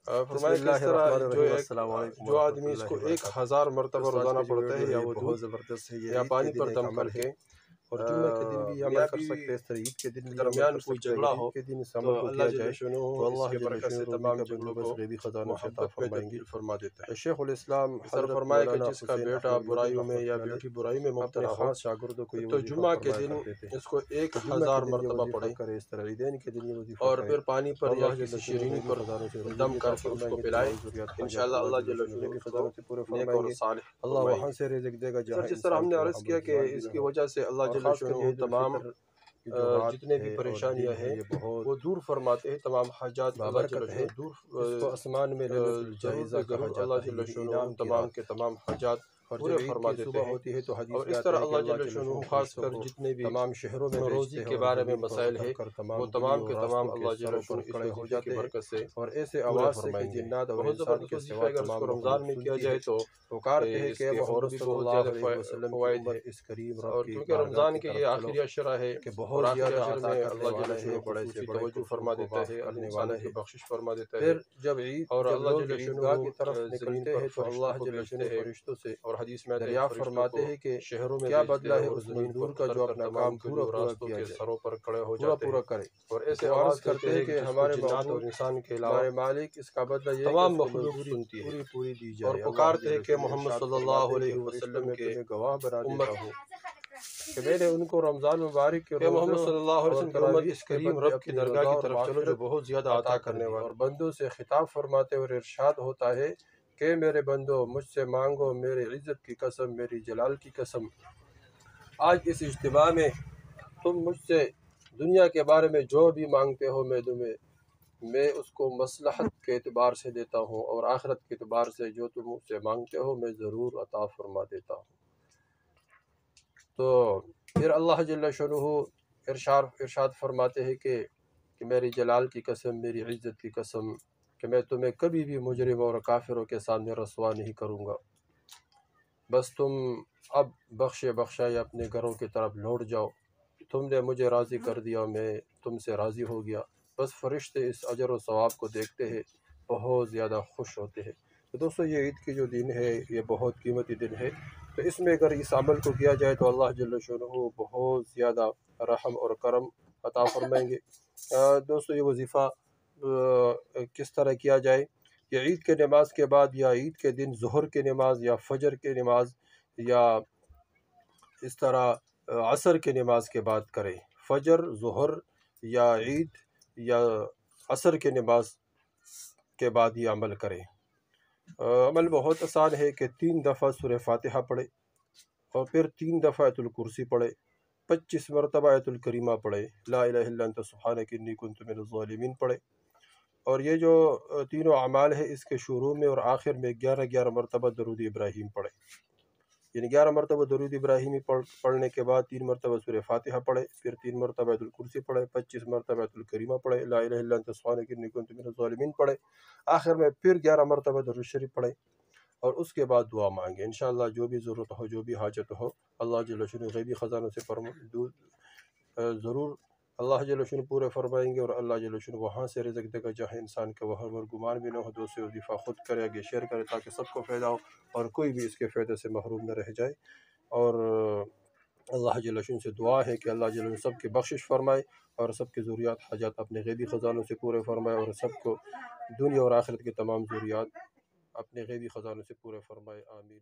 فرمایا کہ اس طرح جو آدمی اس کو 1000 مرتبہ روزانہ پڑھتا ہے یا وہ بہت زبردست ہے یا پانی پر دم کر کے اور جمعہ کے دن بھی عمل کر سکتے ہیں، اس طرح عید کے دن بھی درمیان کوئی جھگڑا ہو کے دن اس تو عمل کو اللہ کیا جل جائے شانہ تو اللہ اس کے جل برکت سے شانہ تمام کا جھگڑوں بندوبست کو غیبی خزانوں سے عطا محبت میں فرمائیں گے۔ تبدیل فرما دیتا ہے۔ شیخ الاسلام اس طرح حضرت فرمایا کہ مولانا جس کا حسین بیٹا احمد برائیوں میں مدنی یا رحمۃ اللہ بیٹی برائی میں اپنے مبتلا ہو خاص شاگردوں کو یہ تو وظیفہ جمعہ کے فرمایا دن کرتے تھے اس کو کہ جمعہ کے 1000 دن یہ مرتبہ وظیفہ پڑھے کرے، اس طرح عیدین کے دن یہ وظیفہ اور کرے پھر پانی تو پر یا اللہ جل کسی شانہ شیرینی غیبی پر خزانوں سے دم مزید کر عطا کے اس کو فرمائیں گے، پلائے، تمام ضروریات حاجات انشاءاللہ اللہ اللہ جل جل شانہ غیبی شانہ اس کو خزانوں سے پورے نیک فرمائیں اور گے۔ صالح اللہ فرمائیں وہاں گے۔ سے رزق دے گا سر جہاں جس طرح انسان ہم نے کو عرض وہاں کیا کہ بردبار بھی اس نہ کی ہو، وجہ سے اللہ اور جل خاص کر شانہ یہ عید تمام الفطر کی جو رات جتنے بھی ہے اور پریشانیاں دن ہے ہیں یہ بہت وہ دور فرماتے ہیں، تمام حاجات اللہ جل بابرکت ہے، شانہ دور اس کو آسمان میں ليلۃ ضرور الجائزہ بے کہا ضرور اللہ جاتا ہے، جل یعنی شانہ انعام کی تمام رات، کے تمام حاجات اور پورے جب عید فرما کی دیتے صبح ہیں۔ ہوتی ہے تو حدیث اور میں اس آتا طرح ہے کہ اللہ اللہ جل جل شانہ شانہ خاص فرشتوں کر کو جتنے بھی تمام شہروں میں روزی بھیجتے ہیں کے اور بارے میں زمین پر مسائل اتر ہے کر وہ تمام گلی تمام اور کے راستوں تمام کے اللہ جل سروں پر شانہ اس کھڑے ہو وظیفے کی جاتے ہیں، برکت سے اور ایسے پورے آواز سے کہ فرمائیں گے۔ جنات اور بہت انسان زبردست کے وظیفہ سوا ہے، اگر اس تمام کو رمضان مخلوق میں کیا سنتی ہے، جائے تو پکارتے ہیں اس کہ کے اور محمد بھی صلی بہت اللہ زیادہ علیہ وسلم کی فوائد ہے۔ امت اس کریم رب اور کی کیونکہ بارگاہ رمضان کی کے طرف یہ چلو آخری عشرہ ہے کہ اور بہت آخری زیادہ عشر عطا میں کرنے اللہ جل والا ہے، شانہ بڑے سے خصوصی بڑے توجہ کفر فرما کو دیتا معاف ہے، کرنے انسانوں والا کی ہے۔ بخشش فرما دیتا ہے۔ پھر اور جب اللہ لوگ جل عیدگاہ کی طرف شانہ زمین نکلتے پر ہیں تو فرشتوں اللہ کو جل شانہ بھیجتے ہیں، فرشتوں سے اور حدیث میں آتا ہے کہ دریافت فرشتوں فرماتے کو ہیں کہ شہروں میں کیا بھیجتے بدلہ ہیں ہے اور اس زمین پر مزدور کا اتر جو کر اپنا تمام کام گلیوں اور پورا راستوں کیا کے جائے، سروں پر کھڑے ہو پورا جاتے ہیں کرے۔ اور ایسے وہ آواز عرض کرتے کرتے ہیں ہیں کہ جس کو ہمارے جنات اور معبود، انسان کے علاوہ ہمارے مالک، اس کا بدلہ یہ ہے کہ تمام اس کو مخلوق مزدوری سنتی ہے پوری دی اور جائے۔ اللہ پکارتے ہیں جل کہ شانہ محمد ارشاد صلی اللہ فرماتے ہیں کہ علیہ فرشتوں وسلم میں کے تمہیں گواہ بنا امت دیتا ہوں کہ میں نے ان کو رمضان مبارک کے کہ محمد روزوں صلی اللہ علیہ اور وسلم کی امت تراویح اس کے کریم بدلے رب کی اپنی درگاہ رضا کی اور طرف چلو جو مغفرت بہت زیادہ عطا عطا کر کرنے دی، والا اور بندوں سے خطاب فرماتے اور ارشاد ہوتا ہے کہ میرے بندو مجھ سے مانگو، میری عزت کی قسم، میری جلال کی قسم، آج اس اجتماع میں تم مجھ سے دنیا کے بارے میں جو بھی مانگتے ہو میں اس کو مصلحت کے اعتبار سے دیتا ہوں، اور آخرت کے اعتبار سے جو تم مجھ سے مانگتے ہو میں ضرور عطا فرما دیتا ہوں۔ تو پھر اللہ جل شانہ ارشاد فرماتے ہیں کہ میری جلال کی قسم، میری عزت کی قسم، کہ میں تمہیں کبھی بھی مجرم اور کافروں کے سامنے رسوا نہیں کروں گا، بس تم اب بخشائے اپنے گھروں کی طرف لوٹ جاؤ، تم نے مجھے راضی کر دیا، میں تم سے راضی ہو گیا۔ بس فرشتے اس اجر و ثواب کو دیکھتے ہیں، بہت زیادہ خوش ہوتے ہیں۔ تو دوستو یہ عید کی جو دن ہے یہ بہت قیمتی دن ہے، تو اس میں اگر اس عمل کو کیا جائے تو اللہ جل شانہ بہت زیادہ رحم اور کرم عطا فرمائیں گے۔ دوستو یہ وظیفہ کس طرح کیا جائے؟ یہ عید کے نماز کے بعد یا عید کے دن ظہر کی نماز یا فجر کی نماز یا اس طرح عصر کی نماز کے بعد کریں، فجر، ظہر یا عید یا عصر کی نماز کے بعد یہ عمل کریں۔ عمل بہت آسان ہے کہ 3 دفعہ سورہ فاتحہ پڑھے اور پھر 3 دفعہ آیت الکرسی پڑھے، 25 مرتبہ آیت الکریمہ پڑھے، لا الہ الا انت سبحانک انی کنت من الظالمین پڑھے، اور یہ جو تینوں اعمال ہے اس کے شروع میں اور آخر میں 11 مرتبہ درود ابراہیم پڑھے، یعنی 11 مرتبہ درود ابراہیمی پڑھنے کے بعد 3 مرتبہ سورہ فاتحہ پڑھے، پھر 3 مرتبہ آیت الکرسی پڑھے، 25 مرتبہ آیت الکریمہ پڑھے، لا الہ الا انت سبحانک انی کنت من الظالمین پڑھے، آخر میں پھر 11 مرتبہ درود شریف پڑھے، اور اس کے بعد دعا مانگے۔ انشاءاللہ جو بھی ضرورت ہو، جو بھی حاجت ہو، اللہ جل شانہ غیبی خزانوں سے ضرور اللہ جل شانہ پورے فرمائیں گے، اور اللہ جل شانہ وہاں سے رزق دے گا جہاں انسان کا وہاں پر گمان بھی نہ ہو۔ دوسرے وظیفہ خود کرے، آگے شیئر کرے تاکہ سب کو فائدہ ہو اور کوئی بھی اس کے فائدے سے محروم نہ رہ جائے۔ اور اللہ جل شانہ سے دعا ہے کہ اللہ جل شانہ سب کی بخشش فرمائے اور سب کی ضروریات حاجات اپنے غیبی خزانوں سے پورے فرمائے، اور سب کو دنیا اور آخرت کے تمام ضروریات اپنے غیبی خزانوں سے پورے فرمائے۔ آمین۔